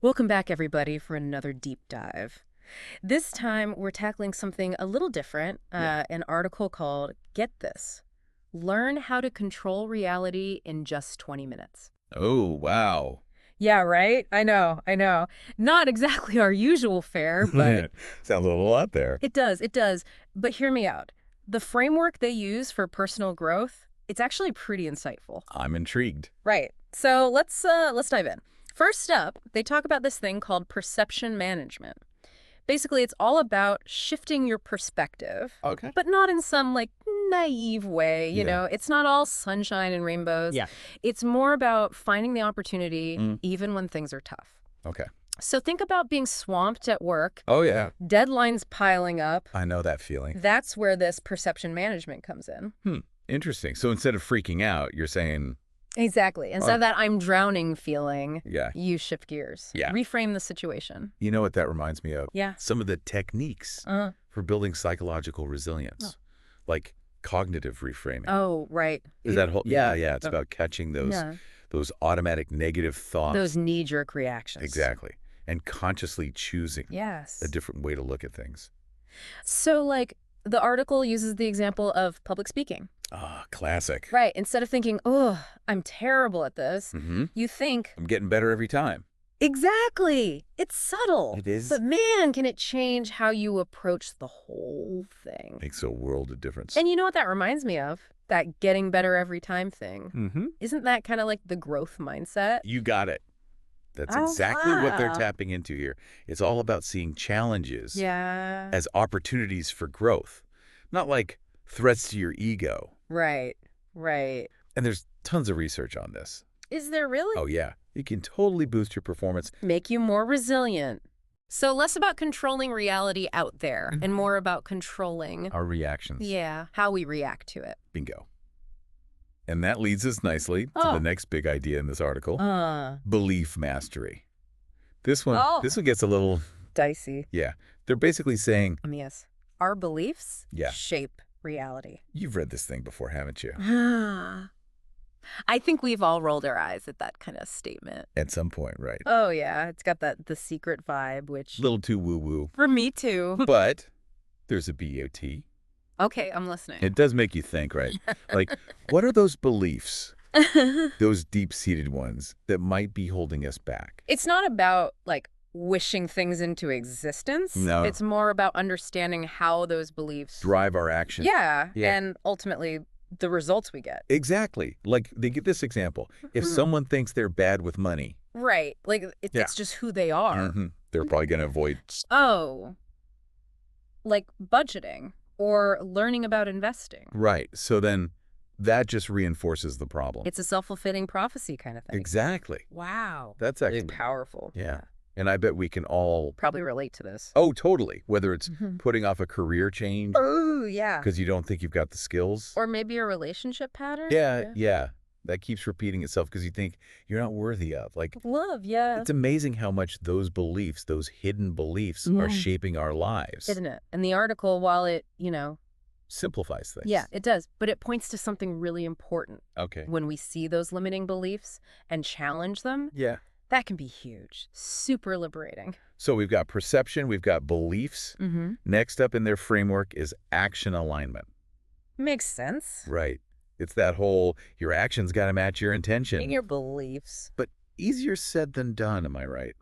Welcome back, everybody, for another deep dive. This time, we're tackling something a little different, Yeah. an article called Get This, Learn How to Control Reality in Just 20 Minutes. Oh, wow. Yeah, right? I know, I know. Not exactly our usual fare, but Sounds a little out there. it does. But hear me out. The framework they use for personal growth, it's actually pretty insightful. I'm intrigued. Right. So let's dive in. First up, they talk about this thing called perception management. Basically, it's all about shifting your perspective, Okay. but not in some like naive way, Yeah. It's not all sunshine and rainbows. Yeah. It's more about finding the opportunity Mm. even when things are tough. Okay. So think about being swamped at work, Oh, yeah. deadlines piling up. I know that feeling. That's where this perception management comes in. Interesting. So instead of freaking out, you're saying, Exactly. Instead of that I'm drowning feeling, yeah. you shift gears. Yeah. Reframe the situation. You know what that reminds me of? Yeah. Some of the techniques for building psychological resilience, like cognitive reframing. Oh, right. Is that whole? Yeah. It's about catching Yeah. those automatic negative thoughts. Those knee-jerk reactions. Exactly. And consciously choosing Yes. a different way to look at things. So, like, the article uses the example of public speaking. Ah, classic. Right. Instead of thinking, oh, I'm terrible at this, Mm-hmm. you think, I'm getting better every time. exactly. It's subtle. It is. But man, can it change how you approach the whole thing. Makes a world of difference. And you know what that reminds me of? That getting better every time thing. Mm-hmm. Isn't that kind of like the growth mindset? You got it. That's Oh, exactly what they're wow. tapping into here. It's all about seeing challenges Yeah. as opportunities for growth, not like threats to your ego. Right. Right. And there's tons of research on this. Is there really? Oh, yeah. It can totally boost your performance. Make you more resilient. So less about controlling reality out there and more about controlling, Our reactions. how we react to it. Bingo. And that leads us nicely to Oh. the next big idea in this article, Uh, belief mastery. This one Oh. gets a little, dicey. yeah. They're basically saying, Yes. Our beliefs Yeah. shape reality. you've read this thing before, haven't you? I think we've all rolled our eyes at that kind of statement. At some point, right? Oh, yeah. It's got The Secret vibe, which... A little too woo-woo. For me, too. But there's a BOT. Okay, I'm listening. It does make you think, right? Like, what are those beliefs, those deep-seated ones, that might be holding us back? It's not about, like, wishing things into existence. No. It's more about understanding how those beliefs... Drive our action. Yeah, Yeah. and ultimately the results we get. Exactly. Like, they give this example. If someone thinks they're bad with money, Right. Like, Yeah. it's just who they are. they're probably going to avoid... Oh. Like budgeting or learning about investing. Right. So then that just reinforces the problem. It's a self-fulfilling prophecy kind of thing. Exactly. Wow. That's It's actually... powerful. Yeah. And I bet we can all... Probably relate to this. Oh, totally. Whether it's Mhm. putting off a career change Oh, yeah. because you don't think you've got the skills. Or maybe a relationship pattern. Yeah. That keeps repeating itself because you think you're not worthy of. Like, Love, yeah. it's amazing how much those beliefs, those hidden beliefs, Yeah. are shaping our lives. Isn't it? And the article, while it, Simplifies things. yeah, it does. But it points to something really important. Okay. When we see those limiting beliefs and challenge them, Yeah. that can be huge. Super liberating. So we've got perception, we've got beliefs. Mm-hmm. Next up in their framework is action alignment. Makes sense. Right. It's that whole, your actions got to match your In intention. your beliefs. But easier said than done, am I right?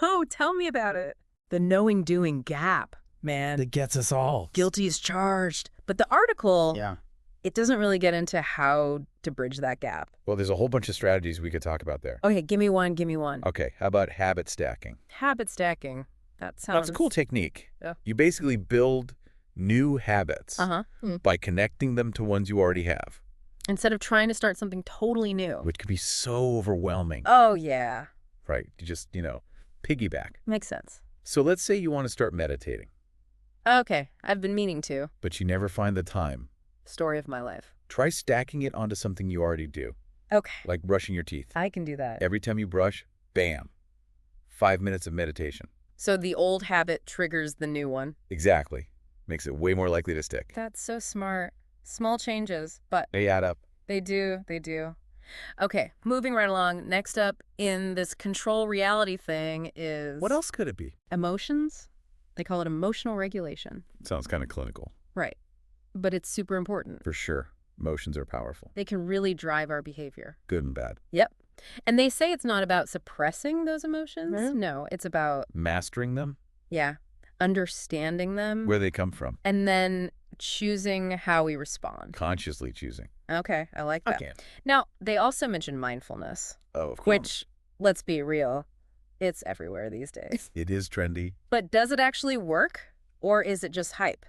Oh, tell me about it. The knowing-doing gap, man. That gets us all. Guilty is charged. But the article, Yeah. it doesn't really get into how to bridge that gap. Well, there's a whole bunch of strategies we could talk about there. Okay, give me one. Okay, how about habit stacking? Habit stacking. That Now, sounds... it's a cool technique. Yeah. You basically build new habits Uh-huh. by connecting them to ones you already have, Instead of trying to start something totally new. which can be so overwhelming, Oh, yeah. right? You just, piggyback. Makes sense. So let's say you want to start meditating, Okay, I've been meaning to. but you never find the time. Story of my life. Try stacking it onto something you already do, Okay, like brushing your teeth. I can do that. Every time you brush, bam, 5 minutes of meditation. So the old habit triggers the new one. Exactly. Makes it way more likely to stick. That's so smart. Small changes, but They add up. they do. Okay, moving right along. Next up in this control reality thing is What else could it be? emotions. They call it emotional regulation. Sounds kind of clinical. Right. But it's super important. For sure. Emotions are powerful. They can really drive our behavior. Good and bad. Yep. And they say it's not about suppressing those emotions. Right. No, it's about, Mastering them? yeah, understanding them. Where they come from. And then choosing how we respond. Consciously choosing. Okay, I like that. Okay. Now, they also mention mindfulness, Oh, of course. which, let's be real, it's everywhere these days. It is trendy. But does it actually work? Or is it just hype?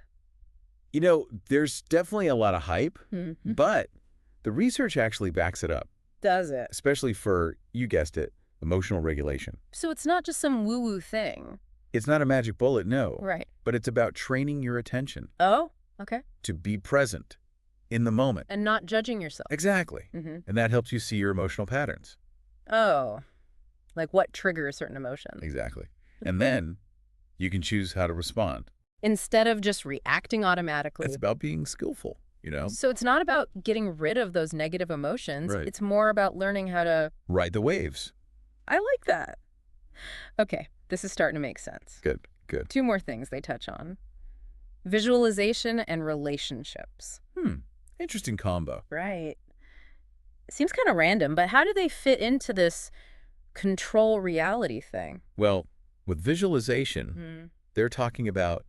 You know, there's definitely a lot of hype, Mm-hmm. but the research actually backs it up, Does it? especially for, you guessed it, emotional regulation. So it's not just some woo-woo thing. It's not a magic bullet, no, Right. but it's about training your attention Oh, okay. to be present in the moment. And not judging yourself. Exactly. Mm-hmm. And that helps you see your emotional patterns. Oh, like what triggers certain emotions. Exactly. And then you can choose how to respond. Instead of just reacting automatically. It's about being skillful, you know? So it's not about getting rid of those negative emotions. Right. It's more about learning how to... Ride the waves. I like that. Okay, this is starting to make sense. Good, good. 2 more things they touch on. Visualization and relationships. Interesting combo. Right. Seems kind of random, but how do they fit into this control reality thing? Well, with visualization, Hmm. they're talking about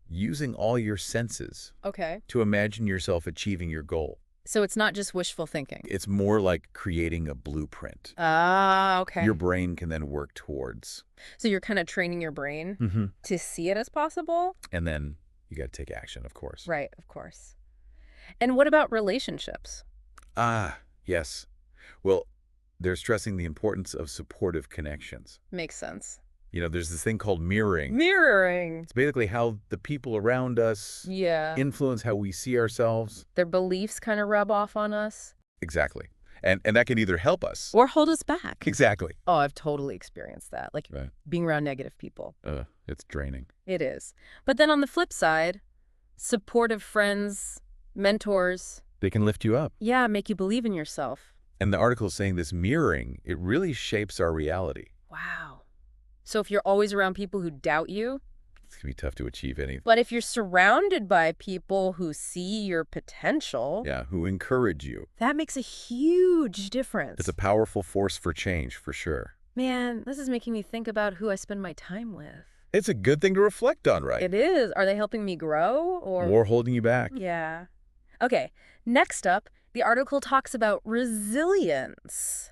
using all your senses Okay. to imagine yourself achieving your goal. So it's not just wishful thinking. It's more like creating a blueprint. Ah, okay. Your brain can then work towards. So you're kind of training your brain to see it as possible? And then you got to take action, of course. Right, of course. And what about relationships? Ah, yes. Well, they're stressing the importance of supportive connections. Makes sense. You know, there's this thing called mirroring. Mirroring. It's basically how the people around us Yeah. influence how we see ourselves. Their beliefs kind of rub off on us. Exactly. And that can either help us. Or hold us back. Exactly. Oh, I've totally experienced that. Like Right. being around negative people. It's draining. It is. But then on the flip side, supportive friends, mentors, They can lift you up. yeah, make you believe in yourself. And the article is saying this mirroring, it really shapes our reality. Wow. So if you're always around people who doubt you, It's going to be tough to achieve anything. but if you're surrounded by people who see your potential, Yeah, who encourage you. that makes a huge difference. It's a powerful force for change, for sure. Man, this is making me think about who I spend my time with. It's a good thing to reflect on, right? It is. Are they helping me grow Or holding you back. Yeah. Okay, next up, the article talks about resilience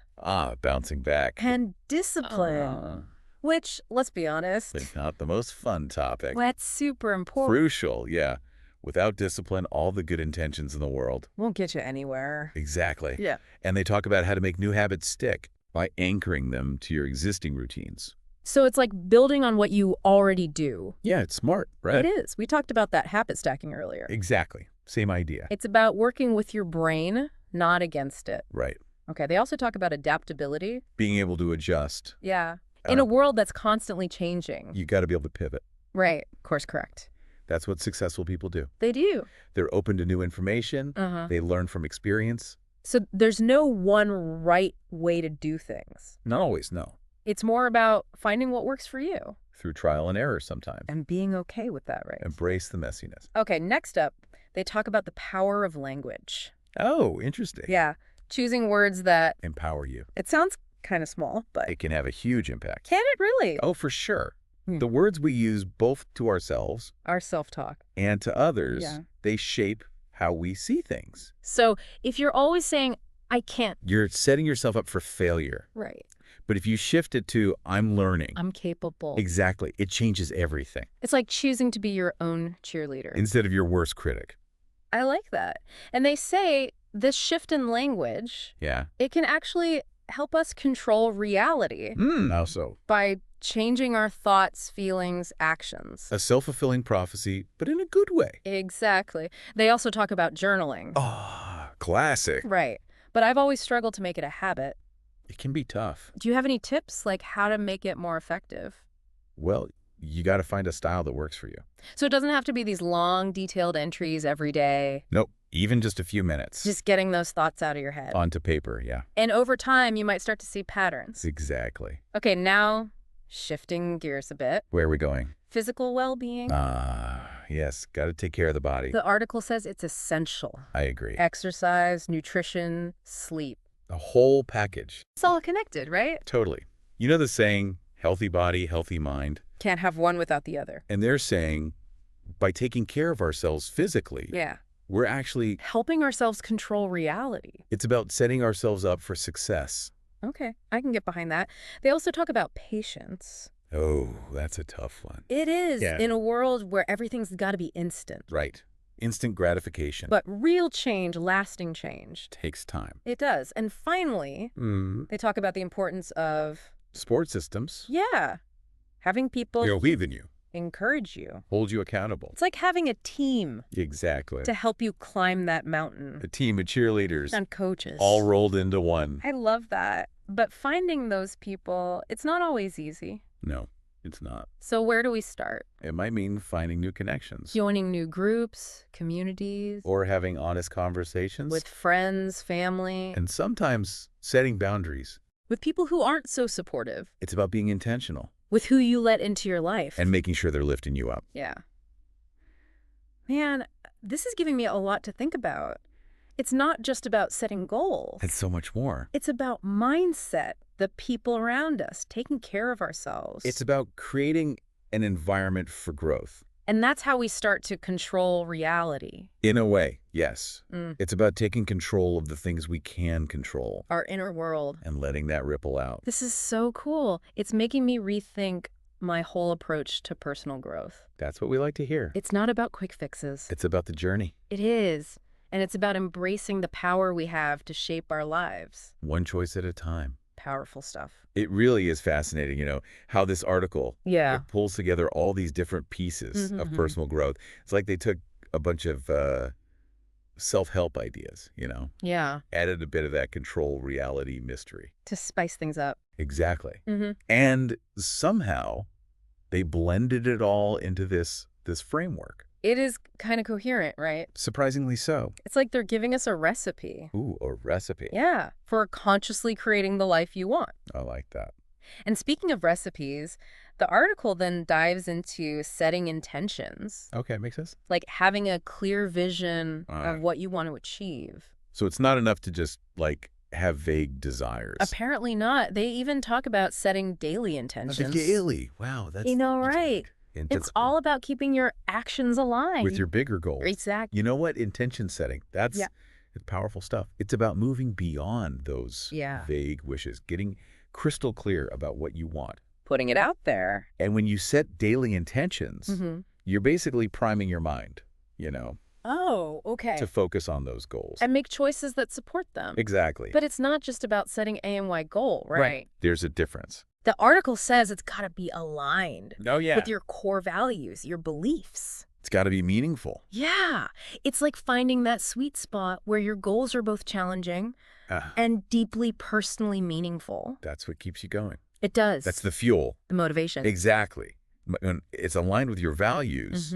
Bouncing back. and discipline, which, let's be honest, It's not the most fun topic. that's super important. Crucial, yeah. Without discipline, all the good intentions in the world. Won't get you anywhere. Exactly. Yeah. And they talk about how to make new habits stick by anchoring them to your existing routines. So it's like building on what you already do. Yeah, it's smart, right? It is. We talked about that habit stacking earlier. Exactly. Same idea. It's about working with your brain, not against it. Right. Okay, they also talk about adaptability. Being able to adjust. Yeah. In a world that's constantly changing. You got to be able to pivot. Right. Course correct. That's what successful people do. They do. They're open to new information. Uh-huh. They learn from experience. So there's no one right way to do things. Not always, no. It's more about finding what works for you. Through trial and error sometimes. And being okay with that, right? Embrace the messiness. Okay, next up, they talk about the power of language. Oh, interesting. Yeah, choosing words that, Empower you. it sounds kind of small, but It can have a huge impact. can it really? Oh, for sure. Hmm. The words we use both to ourselves Our self-talk. and to others, Yeah. they shape how we see things. So if you're always saying, I can't. You're setting yourself up for failure. Right. But if you shift it to, I'm learning. I'm capable. Exactly. It changes everything. It's like choosing to be your own cheerleader. Instead of your worst critic. I like that. And they say this shift in language, Yeah. it can actually help us control reality How so? by changing our thoughts, feelings, actions. A self-fulfilling prophecy, but in a good way. Exactly. They also talk about journaling. Classic. Right. But I've always struggled to make it a habit. It can be tough. Do you have any tips, like how to make it more effective? Well, you got to find a style that works for you. So it doesn't have to be these long, detailed entries every day. Nope. Even just a few minutes. Just getting those thoughts out of your head. Onto paper, yeah. And over time, you might start to see patterns. Exactly. Okay, now shifting gears a bit. Where are we going? Physical well-being. Yes. Got to take care of the body. The article says it's essential. I agree. Exercise, nutrition, sleep. The whole package. It's all connected, right? Totally. You know the saying, healthy body, healthy mind? Can't have one without the other. And they're saying, by taking care of ourselves physically, Yeah. we're actually... Helping ourselves control reality. It's about setting ourselves up for success. Okay, I can get behind that. They also talk about patience. Oh, that's a tough one. It is, Yeah. in a world where everything's got to be instant. Right. Instant gratification. But real change, lasting change. Takes time. It does. And finally, they talk about the importance of... Support systems. Yeah. Having people Believe in you. encourage you. Hold you accountable. It's like having a team Exactly. to help you climb that mountain. A team of cheerleaders. And coaches. All rolled into one. I love that. But finding those people, it's not always easy. No, it's not. So where do we start? It might mean finding new connections. Joining new groups, communities. Or having honest conversations. With friends, family. And sometimes setting boundaries. With people who aren't so supportive. It's about being intentional. With who you let into your life. And making sure they're lifting you up. Yeah. Man, this is giving me a lot to think about. It's not just about setting goals. It's so much more. It's about mindset, the people around us, taking care of ourselves. It's about creating an environment for growth. And that's how we start to control reality. In a way, yes. It's about taking control of the things we can control. Our inner world. And letting that ripple out. This is so cool. It's making me rethink my whole approach to personal growth. That's what we like to hear. It's not about quick fixes. It's about the journey. It is. And it's about embracing the power we have to shape our lives. One choice at a time. Powerful stuff. It really is fascinating, you know, how this article Yeah. it pulls together all these different pieces of personal growth. It's like they took a bunch of self-help ideas, you know, Yeah. added a bit of that control reality mystery. To spice things up. Exactly. And somehow they blended it all into this framework. It is kind of coherent, right? Surprisingly so. It's like they're giving us a recipe. Ooh, a recipe. Yeah, for consciously creating the life you want. I like that. And speaking of recipes, the article then dives into setting intentions, Okay, makes sense. like having a clear vision of what you want to achieve. So it's not enough to just, like, have vague desires. Apparently not. They even talk about setting daily intentions. Daily. Wow, that's... You know, right. It's all about keeping your actions aligned. with your bigger goals. Exactly. You know what? Intention setting. That's it's powerful stuff. It's about moving beyond those vague wishes, getting crystal clear about what you want. Putting it out there. And when you set daily intentions, you're basically priming your mind, you know, Oh, okay. to focus on those goals. And make choices that support them. Exactly. But it's not just about setting a and Y goal, right? There's a difference. The article says it's got to be aligned Oh, yeah. with your core values, your beliefs. It's got to be meaningful. Yeah. It's like finding that sweet spot where your goals are both challenging and deeply personally meaningful. That's what keeps you going. It does. That's the fuel. The motivation. Exactly. When it's aligned with your values,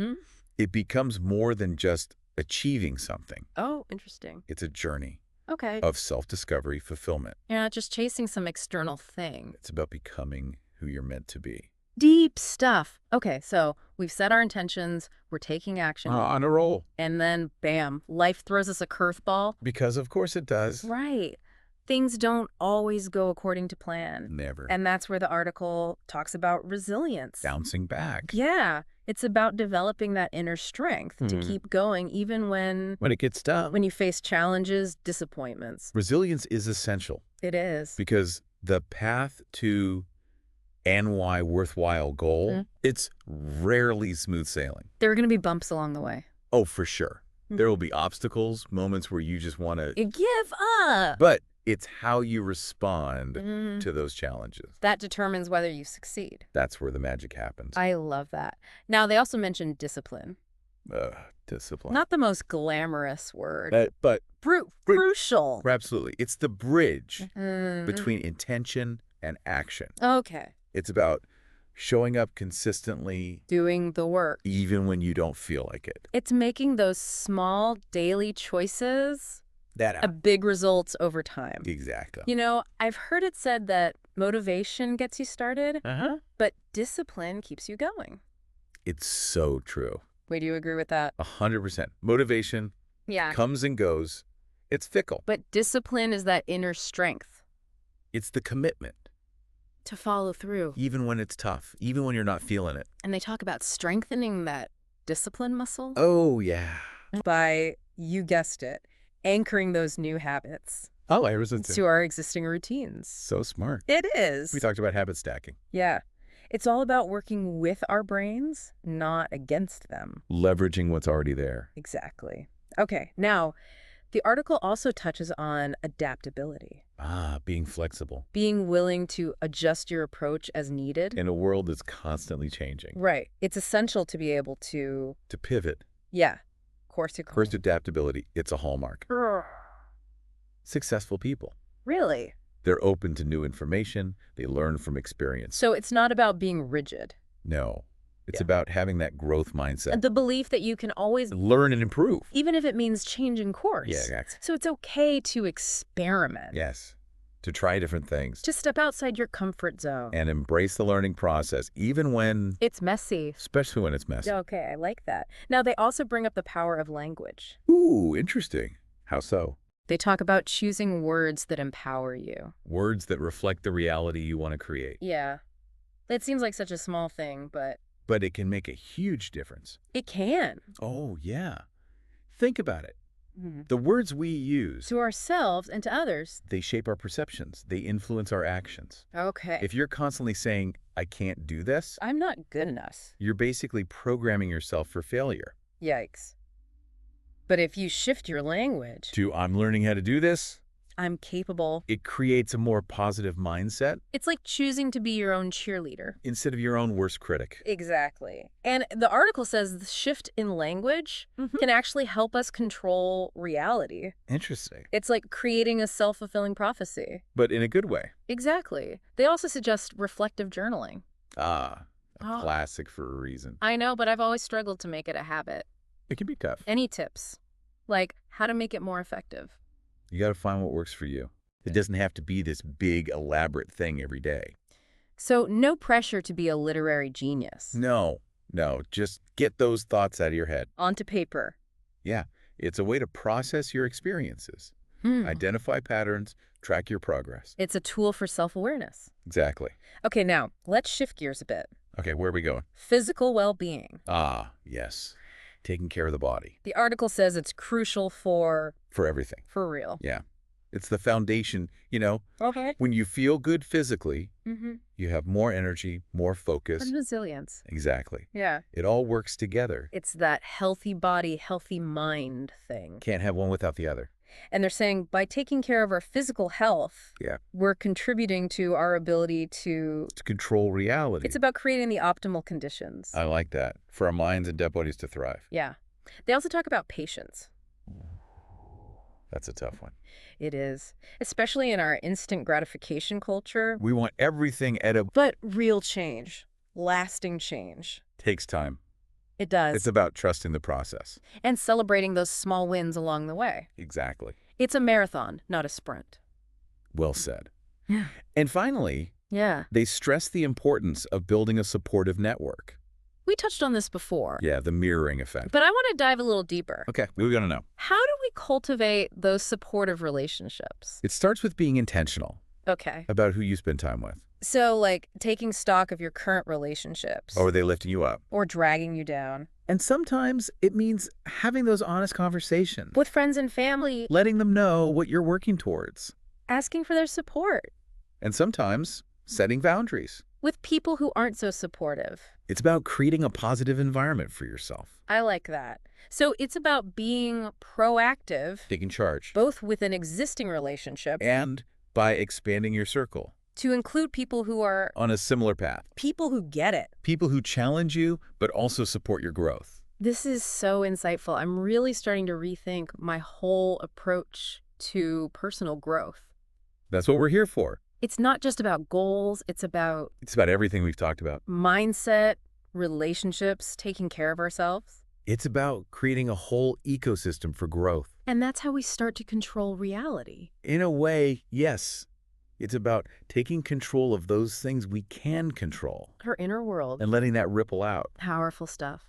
it becomes more than just achieving something. Oh, interesting. It's a journey Okay. of self-discovery, fulfillment. You're not just chasing some external thing. It's about becoming who you're meant to be. Deep stuff. Okay, so we've set our intentions, we're taking action, On a roll. and then bam, life throws us a curveball. Because of course it does. Right. Things don't always go according to plan. Never. And that's where the article talks about resilience. Bouncing back. Yeah. It's about developing that inner strength to keep going even when When it gets tough. you face challenges, disappointments. Resilience is essential It is. because the path to NY worthwhile goal, it's rarely smooth sailing. There are going to be bumps along the way. Oh, for sure. There will be obstacles, moments where you just want to... Give up. But it's how you respond to those challenges. That determines whether you succeed. That's where the magic happens. I love that. Now, they also mentioned discipline. Discipline. Not the most glamorous word. But Crucial. absolutely. It's the bridge between intention and action. Okay. It's about Showing up consistently, doing the work. even when you don't feel like it. It's making those small daily choices That a big results over time. Exactly. You know, I've heard it said that motivation gets you started, but discipline keeps you going. It's so true. Wait, do you agree with that? 100%. Motivation comes and goes. It's fickle. But discipline is that inner strength. It's the commitment. To follow through. Even when it's tough, even when you're not feeling it. And they talk about strengthening that discipline muscle. Oh, yeah. By, you guessed it, anchoring those new habits. Oh, I resent to our existing routines. So smart. It is. We talked about habit stacking. Yeah. It's all about working with our brains, not against them. Leveraging what's already there. Exactly. Okay, now, the article also touches on adaptability. Being flexible. Being willing to adjust your approach as needed. In a world that's constantly changing. Right. It's essential to be able to... To pivot. Yeah. Course adaptability. It's a hallmark. Successful people. Really? They're open to new information. They learn from experience. So it's not about being rigid. No. It's about having that growth mindset. The belief that you can always learn and improve. Even if it means changing course. Yeah, exactly. So it's okay to experiment. Yes. To try different things. To step outside your comfort zone. And embrace the learning process, even when... It's messy. Especially when it's messy. Okay, I like that. Now, they also bring up the power of language. Ooh, interesting. How so? They talk about choosing words that empower you. Words that reflect the reality you want to create. Yeah. It seems like such a small thing, but... But it can make a huge difference. It can. Oh, yeah. Think about it. The words we use... To ourselves and to others. They shape our perceptions. They influence our actions. Okay. If you're constantly saying, I can't do this... I'm not good enough. You're basically programming yourself for failure. Yikes. But if you shift your language... To, I'm learning how to do this... I'm capable. It creates a more positive mindset. It's like choosing to be your own cheerleader. Instead of your own worst critic. Exactly. And the article says the shift in language can actually help us control reality. Interesting. It's like creating a self-fulfilling prophecy. But in a good way. Exactly. They also suggest reflective journaling. A classic for a reason. I know, but I've always struggled to make it a habit. It can be tough. Any tips? Like how to make it more effective? You got to find what works for you. It doesn't have to be this big, elaborate thing every day. So no pressure to be a literary genius. No. Just get those thoughts out of your head. Onto paper. Yeah. It's a way to process your experiences. Identify patterns, track your progress. It's a tool for self-awareness. Exactly. Okay, now, let's shift gears a bit. Okay, where are we going? Physical well-being. Yes. Taking care of the body. The article says it's crucial for... For everything. For real. Yeah. It's the foundation, you know. Okay. When you feel good physically, you have more energy, more focus. And resilience. Exactly. Yeah. It all works together. It's that healthy body, healthy mind thing. Can't have one without the other. And they're saying by taking care of our physical health, we're contributing to our ability to control reality. It's about creating the optimal conditions. I like that. For our minds and dead bodies to thrive. Yeah. They also talk about patience. That's a tough one. It is. Especially in our instant gratification culture. We want everything at a... But real change, lasting change. Takes time. It does. It's about trusting the process. And celebrating those small wins along the way. Exactly. It's a marathon, not a sprint. Well said. Yeah. And finally, they stress the importance of building a supportive network. We touched on this before. Yeah, the mirroring effect. But I want to dive a little deeper. Okay, we're going to know. How do we cultivate those supportive relationships? It starts with being intentional. Okay. About who you spend time with. So, like, taking stock of your current relationships. Or are they lifting you up? Or dragging you down. And sometimes it means having those honest conversations. With friends and family. Letting them know what you're working towards. Asking for their support. And sometimes setting boundaries. With people who aren't so supportive. It's about creating a positive environment for yourself. I like that. So it's about being proactive. Taking charge. Both with an existing relationship. And by expanding your circle. To include people who are... on a similar path. People who get it. People who challenge you, but also support your growth. This is so insightful. I'm really starting to rethink my whole approach to personal growth. That's what we're here for. It's not just about goals. It's about everything we've talked about. Mindset, relationships, taking care of ourselves. It's about creating a whole ecosystem for growth. And that's how we start to control reality. In a way, yes. It's about taking control of those things we can control. Her inner world. And letting that ripple out. Powerful stuff.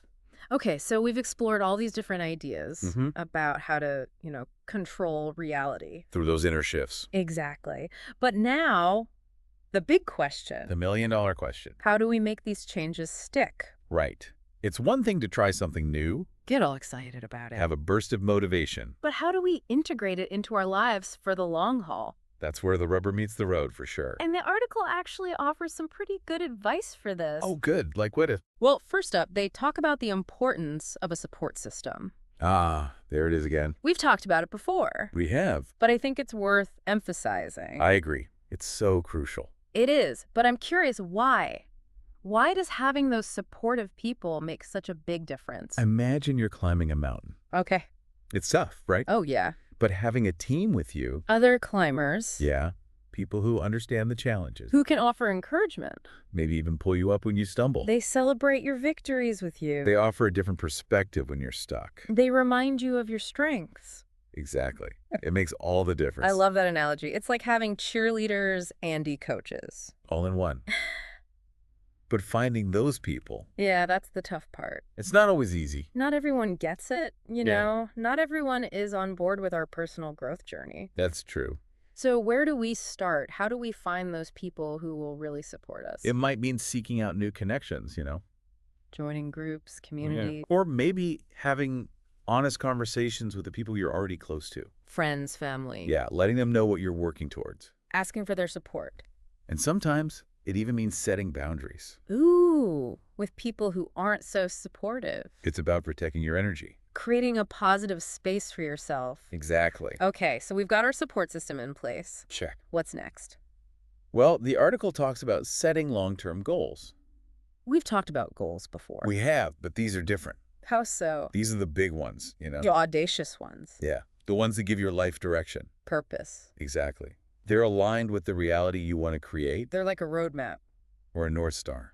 Okay, so we've explored all these different ideas about how to, control reality. Through those inner shifts. Exactly. But now, the big question. The million-dollar question. How do we make these changes stick? Right. It's one thing to try something new. Get all excited about it. Have a burst of motivation. But how do we integrate it into our lives for the long haul? That's where the rubber meets the road, for sure. And the article actually offers some pretty good advice for this. Oh, good. Like what if? Well, first up, they talk about the importance of a support system. Ah, there it is again. We've talked about it before. We have. But I think it's worth emphasizing. I agree. It's so crucial. It is, but I'm curious why. Why does having those supportive people make such a big difference? Imagine you're climbing a mountain. Okay. It's tough, right? Oh, yeah. But having a team with you. Other climbers. Yeah. People who understand the challenges. Who can offer encouragement. Maybe even pull you up when you stumble. They celebrate your victories with you. They offer a different perspective when you're stuck. They remind you of your strengths. Exactly. It makes all the difference. I love that analogy. It's like having cheerleaders and coaches. All in one. But finding those people. Yeah, that's the tough part. It's not always easy. Not everyone gets it, you know? Not everyone is on board with our personal growth journey. That's true. So where do we start? How do we find those people who will really support us? It might mean seeking out new connections, Joining groups, communities. Or maybe having honest conversations with the people you're already close to. Friends, family. Yeah, letting them know what you're working towards. Asking for their support. And sometimes it even means setting boundaries. Ooh, with people who aren't so supportive. It's about protecting your energy. Creating a positive space for yourself. Exactly. Okay, so we've got our support system in place. Check. What's next? Well, the article talks about setting long-term goals. We've talked about goals before. We have, but these are different. How so? These are the big ones, The audacious ones. Yeah, the ones that give your life direction. Purpose. Exactly. They're aligned with the reality you want to create. They're like a roadmap. Or a North Star.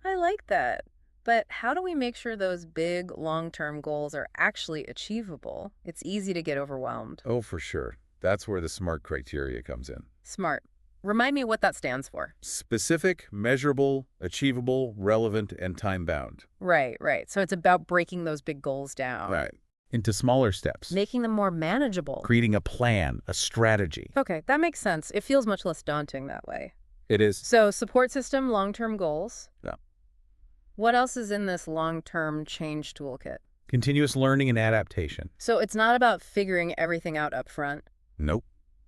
I like that. But how do we make sure those big, long-term goals are actually achievable? It's easy to get overwhelmed. Oh, for sure. That's where the SMART criteria comes in. SMART. Remind me what that stands for. Specific, measurable, achievable, relevant, and time-bound. Right. So it's about breaking those big goals down. Right. Into smaller steps. Making them more manageable. Creating a plan, a strategy. Okay, that makes sense. It feels much less daunting that way. It is. So support system, long-term goals. Yeah. What else is in this long-term change toolkit? Continuous learning and adaptation. So it's not about figuring everything out up front. Nope.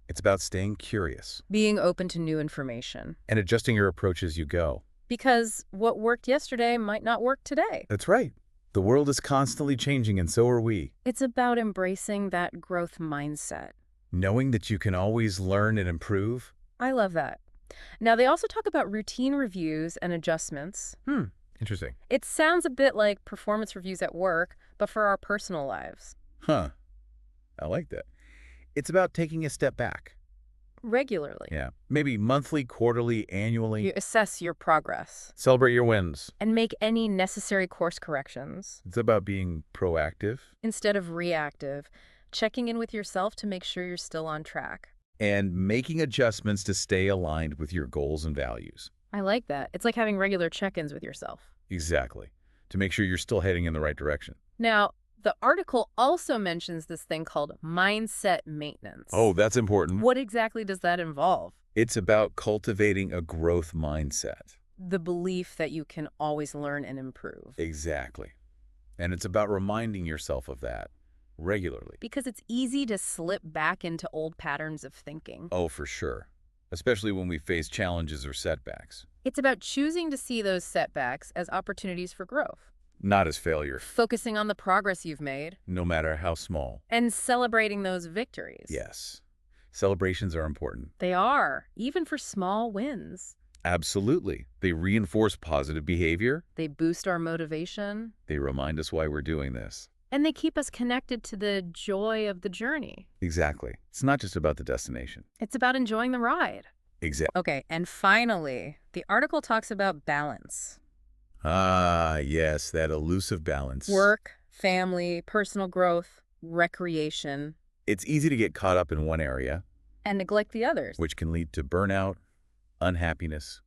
It's about staying curious. Being open to new information. And adjusting your approach as you go. Because what worked yesterday might not work today. That's right. The world is constantly changing, and so are we. It's about embracing that growth mindset. Knowing that you can always learn and improve. I love that. Now, they also talk about routine reviews and adjustments. Interesting. It sounds a bit like performance reviews at work, but for our personal lives. Huh. I like that. It's about taking a step back. Regularly. Yeah. Maybe monthly, quarterly, annually. You assess your progress. Celebrate your wins. And make any necessary course corrections. It's about being proactive. Instead of reactive. Checking in with yourself to make sure you're still on track. And making adjustments to stay aligned with your goals and values. I like that. It's like having regular check-ins with yourself. Exactly. To make sure you're still heading in the right direction. Now, the article also mentions this thing called mindset maintenance. Oh, that's important. What exactly does that involve? It's about cultivating a growth mindset. The belief that you can always learn and improve. Exactly. And it's about reminding yourself of that regularly. Because it's easy to slip back into old patterns of thinking. Oh, for sure. Especially when we face challenges or setbacks. It's about choosing to see those setbacks as opportunities for growth. Not as failure. Focusing on the progress you've made. No matter how small. And celebrating those victories. Yes. Celebrations are important. They are, even for small wins. Absolutely. They reinforce positive behavior. They boost our motivation. They remind us why we're doing this. And they keep us connected to the joy of the journey. Exactly. It's not just about the destination. It's about enjoying the ride. Exactly. Okay, and finally, the article talks about balance. Ah, yes, that elusive balance. Work, family, personal growth, recreation, It's easy to get caught up in one area, and neglect the others. which can lead to burnout, unhappiness,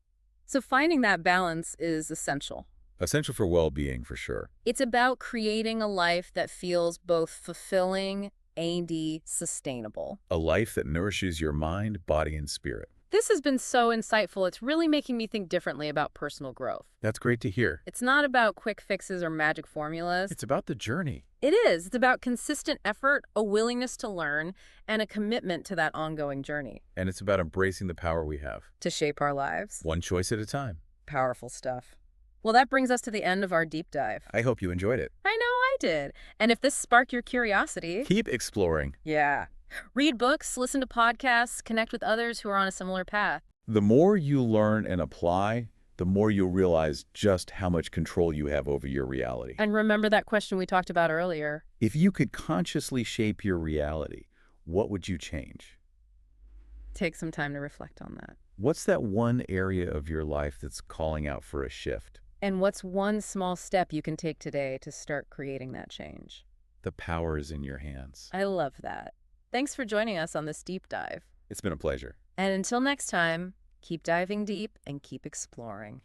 So finding that balance is essential. essential for well-being for sure. It's about creating a life that feels both fulfilling and sustainable. A life that nourishes your mind, body, and spirit. This has been so insightful. It's really making me think differently about personal growth. That's great to hear. It's not about quick fixes or magic formulas. It's about the journey. It is. It's about consistent effort, a willingness to learn, and a commitment to that ongoing journey. And it's about embracing the power we have. To shape our lives. One choice at a time. Powerful stuff. Well, that brings us to the end of our deep dive. I hope you enjoyed it. I know I did. And if this sparked your curiosity... Keep exploring. Yeah. Read books, listen to podcasts, connect with others who are on a similar path. The more you learn and apply, the more you'll realize just how much control you have over your reality. And remember that question we talked about earlier. If you could consciously shape your reality, what would you change? Take some time to reflect on that. What's that one area of your life that's calling out for a shift? And what's one small step you can take today to start creating that change? The power is in your hands. I love that. Thanks for joining us on this deep dive. It's been a pleasure. And until next time, keep diving deep and keep exploring.